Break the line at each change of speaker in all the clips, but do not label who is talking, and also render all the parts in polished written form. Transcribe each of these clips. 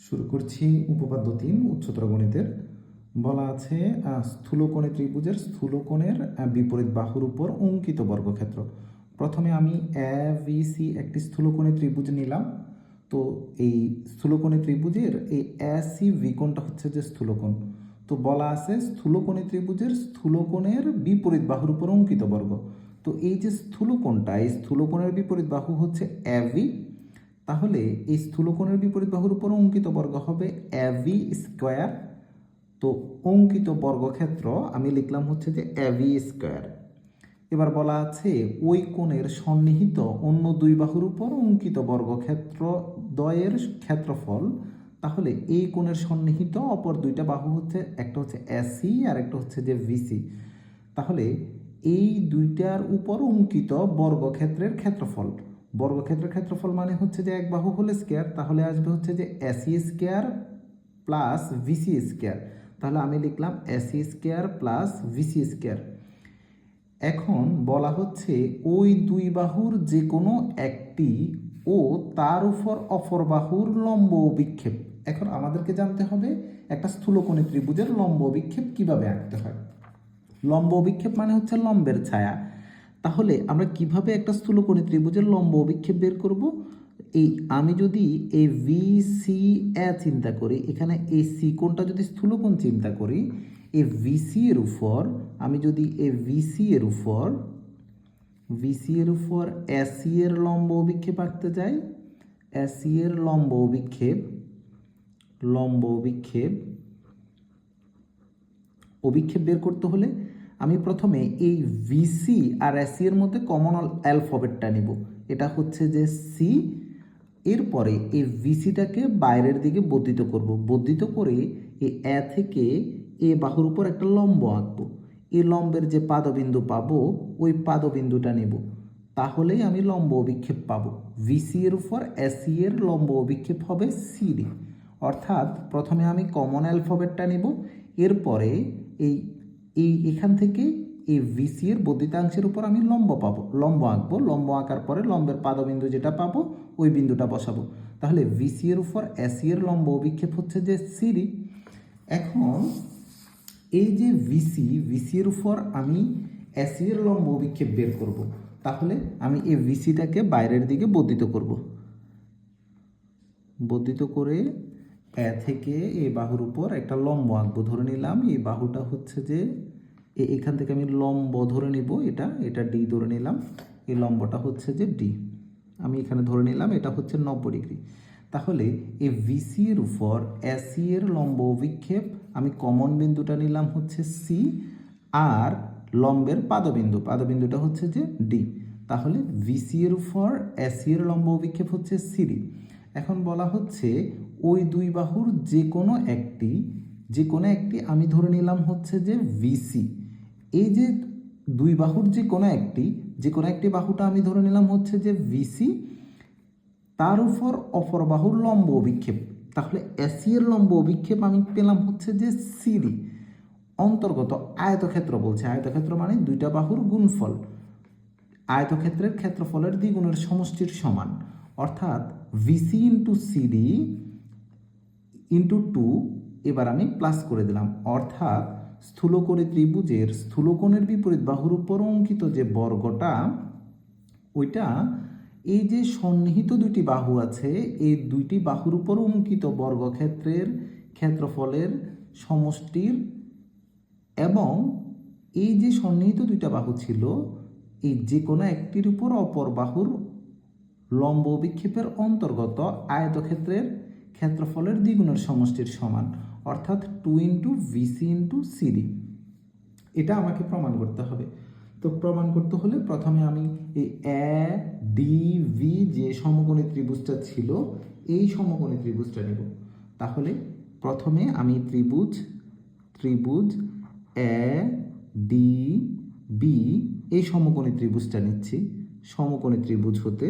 শুরু করছি উপপাদ্য 3 উচ্চতর গণিতের। বলা আছে স্থূলকোণে ত্রিভুজের স্থূলকোণের বিপরীত বাহুর উপর অঙ্কিত বর্গক্ষেত্র। প্রথমে আমি এ বি সি একটি স্থূলকোণে ত্রিভুজ নিলাম। তো এই স্থূলকোণে ত্রিভুজের এই এ সি ভি কোণটা হচ্ছে যে স্থূলকোণ। তো বলা আছে স্থূলকোণে ত্রিভুজের স্থূলকোণের বিপরীত বাহুর উপর অঙ্কিত বর্গ। তো এই যে স্থূলকোণটা, এই স্থূলকোণের বিপরীত বাহু হচ্ছে এ ভি। তাহলে এই স্থূলকোণের বিপরীত বাহুর উপর অঙ্কিত বর্গ হবে এভি স্কোয়ার। তো অঙ্কিত বর্গক্ষেত্র আমি লিখলাম হচ্ছে যে এভি স্কোয়ার। এবার বলা আছে ওই কোণের সন্নিহিত অন্য দুই বাহুর উপর অঙ্কিত বর্গক্ষেত্র দ্বয়ের ক্ষেত্রফল। তাহলে এই কোণের সন্নিহিত অপর দুইটা বাহু হচ্ছে, একটা হচ্ছে এসি আর একটা হচ্ছে যে ভিসি। তাহলে এই দুইটার উপর অঙ্কিত বর্গক্ষেত্রের ক্ষেত্রফল, বর্গক্ষেত্রের ক্ষেত্রফল মানে হচ্ছে যে এক বাহু হলে স্কোয়ার, তাহলে আসবে হচ্ছে যে AC square plus VC square. তাহলে আমি লিখলাম AC square plus VC square. এখন বলা হচ্ছে ওই দুই বাহুর যে কোনো একটি ও তার উপর অপর বাহুর লম্ব অভিক্ষেপ। এখন আমাদেরকে জানতে হবে একটা স্থূলকোণী ত্রিভুজের লম্ব অভিক্ষেপ কিভাবে আঁকতে হয়। লম্ব অভিক্ষেপ মানে হচ্ছে লম্বের ছায়া। তাহলে আমরা কিভাবে একটা স্থূলকোণী ত্রিভুজের লম্ব অভিক্ষেপ বের করব? এই আমি যদি এই ভি সি এ চিন্তা করি, এখানে এই সি কোণটা যদি স্থূলকোণ চিন্তা করি, এই ভিসি এর উপর আমি যদি এই ভিসি এর উপর এসি এর লম্ব অভিক্ষেপ আঁকতে যাই, এসি এর লম্ব অভিক্ষেপ বের করতে হলে আমি প্রথমে এই ভিসি আর এসি এর মধ্যে কমন অ্যালফাবেটটা নিব, এটা হচ্ছে যে সি। এরপরে এই ভিসিটাকে বাইরের দিকে বর্ধিত করব, বর্ধিত করে এই এ থেকে এ বাহুর উপর একটা লম্ব আঁকবো। এই লম্বের যে পাদবিন্দু পাবো ওই পাদবিন্দুটা নেব, তাহলেই আমি লম্ব অভিক্ষেপ পাবো। ভিসি এর উপর এসি এর লম্ব অভিক্ষেপ হবে সিডি। অর্থাৎ প্রথমে আমি কমন অ্যালফাবেটটা নেব, এরপরে এই এখান থেকে এই ভিসি এর বর্ধিতাংশের উপর আমি লম্ব আঁকবো। লম্ব আঁকার পরে লম্বের পাদবিন্দু যেটা পাবো ওই বিন্দুটা বসাবো। তাহলে ভিসি এর উপর এসি এর লম্ব অভিক্ষেপ হচ্ছে যে সিডি। এখন এই যে ভিসি এর উপর আমি এসি এর লম্ব অভিক্ষেপ বের করব। তাহলে আমি এই ভিসিটাকে বাইরের দিকে বর্ধিত করে এ থেকে এই বাহুর উপর একটা লম্ব আঁকবো। ধরে নিলাম এই বাহুটা হচ্ছে যে এখান থেকে আমি লম্ব ধরে নিব, এটা ডি ধরে নিলাম, এই লম্বটা হচ্ছে যে ডি। আমি এখানে ধরে নিলাম এটা হচ্ছে 90 ডিগ্রি। তাহলে এই ভিসি এর উপর এসি এর লম্ব অভিক্ষেপ, আমি কমন বিন্দুটা নিলাম হচ্ছে সি, আর লম্বের পাদবিন্দুটা হচ্ছে যে ডি। তাহলে ভিসি এর উপর এসি এর লম্ব অভিক্ষেপ হচ্ছে সিডি। এখন বলা হচ্ছে ওই দুই বাহুর যে কোনো একটি আমি ধরে নিলাম হচ্ছে যে ভিসি। এই যে দুই বাহুর যে কোনো একটি বাহুটা আমি ধরে নিলাম হচ্ছে যে ভিসি, তার উপর অপর বাহুর লম্ব অভিক্ষেপ। তাহলে এসি এর লম্ব অভিক্ষেপ আমি পেলাম হচ্ছে যে সিডি। অন্তর্গত আয়তক্ষেত্র বলছে, আয়তক্ষেত্র মানে দুইটা বাহুর গুণফল, আয়তক্ষেত্রের ক্ষেত্রফলের দ্বিগুণের সমষ্টির সমান। অর্থাৎ ভিসি ইন্টু সিডি ইন্টু 2, এবার আমি প্লাস করে দিলাম। অর্থাৎ স্থূলকোণী ত্রিভুজের স্থূলকোণের বিপরীত বাহুর উপর অঙ্কিত যে বর্গটা, ওইটা এই যে সন্নিহিত দুইটি বাহু আছে এই দুইটি বাহুর উপর অঙ্কিত বর্গক্ষেত্রের ক্ষেত্রফলের সমষ্টির, এবং এই যে সন্নিহিত দুইটা বাহু ছিল এই যে কোনো একটির উপর অপর বাহুর লম্ব অভিক্ষেপের অন্তর্গত আয়তক্ষেত্রের ক্ষেত্রফলের দ্বিগুণের সমষ্টির সমান। অর্থাৎ 2 ইন্টু ভিসি ইন্টু সিডি। এটা আমাকে প্রমাণ করতে হবে। তো প্রমাণ করতে হলে প্রথমে আমি এই এ ডি ভি যে সমকোণী ত্রিভুজটা ছিল এই সমকোণী ত্রিভুজটা নেব। তাহলে প্রথমে আমি ত্রিভুজ এ ডি বি এই সমকোণী ত্রিভুজটা নিচ্ছি। সমকোণী ত্রিভুজ হতে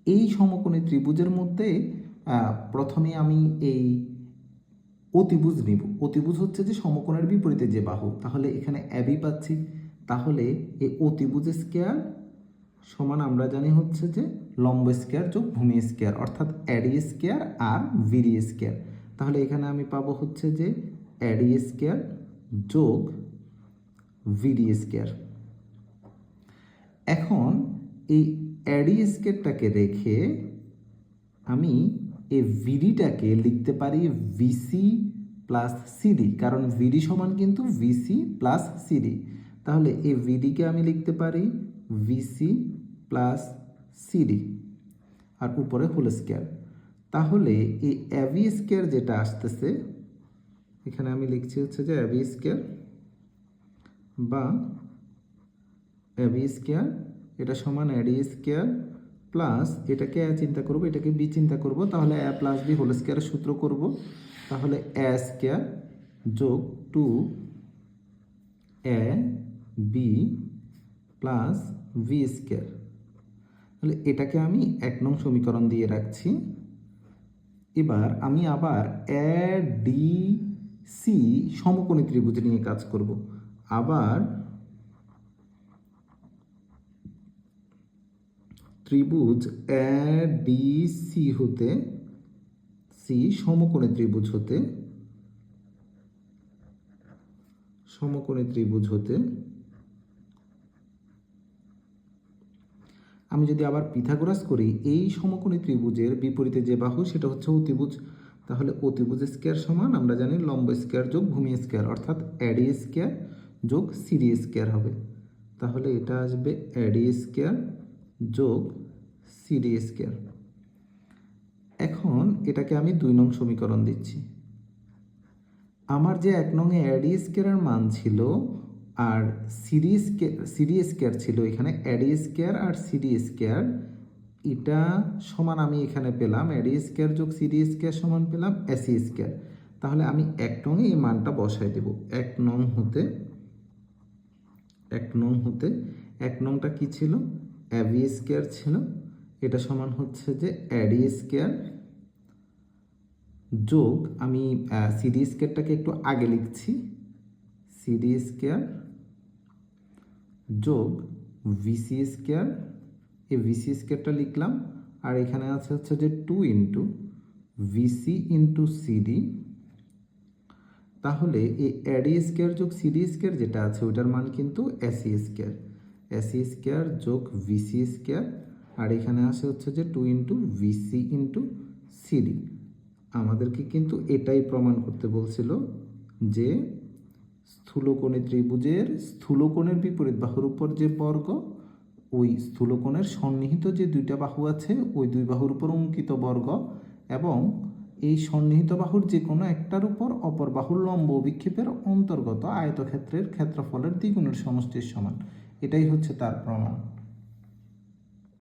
এই সমকোণী ত্রিভুজের মধ্যে প্রথমে আমি এই অতিভুজ নিব। অতিভুজ হচ্ছে যে সমকোণের বিপরীতে যে বাহু, তাহলে এখানে এবি পাচ্ছি। তাহলে এই অতিভুজ স্কয়ার সমান আমরা জানি হচ্ছে যে লম্ব স্কয়ার যোগ ভূমি স্কয়ার, অর্থাৎ এডি স্কয়ার আর ভিডি স্কয়ার। তাহলে এখানে আমি পাবো হচ্ছে যে এডি স্কয়ার যোগ ভিডি স্কয়ার। এখন এই এডি স্কয়ারটাকে রেখে আমি এই ভিডিটাকে লিখতে পারি ভিসি প্লাস সিডি, কারণ ভিডি সমান কিন্তু ভিসি প্লাস সিডি। তাহলে এই ভিডিকে আমি লিখতে পারি ভিসি প্লাস সিডি আর উপরে হোল স্কয়ার। তাহলে এই এবি স্কয়ার যেটা আসতেছে, এখানে আমি লিখছি হচ্ছে যে এবি স্কয়ার বা এবি স্কয়ার, এটা সমান এডি স্কয়ার প্লাস এটাকে এ চিন্তা করব, এটাকে বি চিন্তা করব, তাহলে এ প্লাস বি হোল স্কয়ারের সূত্র করব। তাহলে এ স্কয়ার যোগ 2 A B plus V square. তাহলে এটাকে আমি 1 নং সমীকরণ দিয়ে রাখছি। এবার আমি আবার এ ডি সি সমকোণী ত্রিভুজ নিয়ে কাজ করব। আবার ত্রিভুজ এ ডি সি হতে, সি সমকোণী ত্রিভুজ হতে, সমকোণী ত্রিভুজ হতে আমি যদি আবার পিথাগোরাস করি, এই সমকোণী ত্রিভুজের বিপরীতে যে বাহু সেটা হচ্ছে অতিভুজ। তাহলে অতিভুজ স্কয়ার সমান আমরা জানি লম্ব স্কয়ার যোগ ভূমি স্কয়ার, অর্থাৎ এডি স্কয়ার যোগ সিডি স্কয়ার হবে। তাহলে এটা আসবে এডি স্কয়ার যোগ সিডি স্কয়ার। এখন এটাকে আমি 2 নং সমীকরণ দিচ্ছি। আমার যে 1 নং এ এডি স্কয়ারের মান ছিল আর সিডি স্কয়ার ছিল, এখানে এডি স্কয়ার আর সিডি স্কয়ার, এটা সমান আমি এখানে পেলাম এডি স্কয়ার যোগ সিডি স্কয়ার সমান পেলাম এসি স্কয়ার। তাহলে আমি 1 নং এই মানটা বসাই দেব। 1 নং হতে 1 নংটা কি ছিল? এবি স্কয়ার ছিল, এটা সমান হচ্ছে যে এডি স্কয়ার যোগ, আমি সিডি স্কয়ারটাকে একটু আগে লিখছি, সিডি স্কয়ার যোগ ভিসি স্কয়ার, এই ভিসি স্কয়ারটা লিখলাম, আর এখানে আছে হচ্ছে যে 2 ইন্টু ভিসি ইন্টু সিডি। তাহলে এই এডি স্কয়ার যোগ সিডি স্কয়ার যেটা আছে ওইটার মান কিন্তু এসি স্কয়ার, এসি স্কয়ার যোগ ভিসি স্কয়ার, আর এখানে আসে হচ্ছে যে 2 ইন্টু ভিসি ইন্টু সিডি। আমাদেরকে কিন্তু এটাই প্রমাণ করতে বলছিল যে স্থূলকোণী ত্রিভুজের স্থূলকোণের বিপরীত বাহুর উপর যে বর্গ, ওই স্থূলকোণের সন্নিহিত যে 2টা বাহু আছে ওই 2 বাহুর উপর অঙ্কিত বর্গ এবং এই সন্নিহিত বাহুর যে কোনো একটার উপর অপর বাহুর লম্ব অভিক্ষেপের অন্তর্গত আয়তক্ষেত্রের ক্ষেত্রফলের দ্বিগুণের সমষ্টির সমান। এটাই হচ্ছে তার প্রমাণ।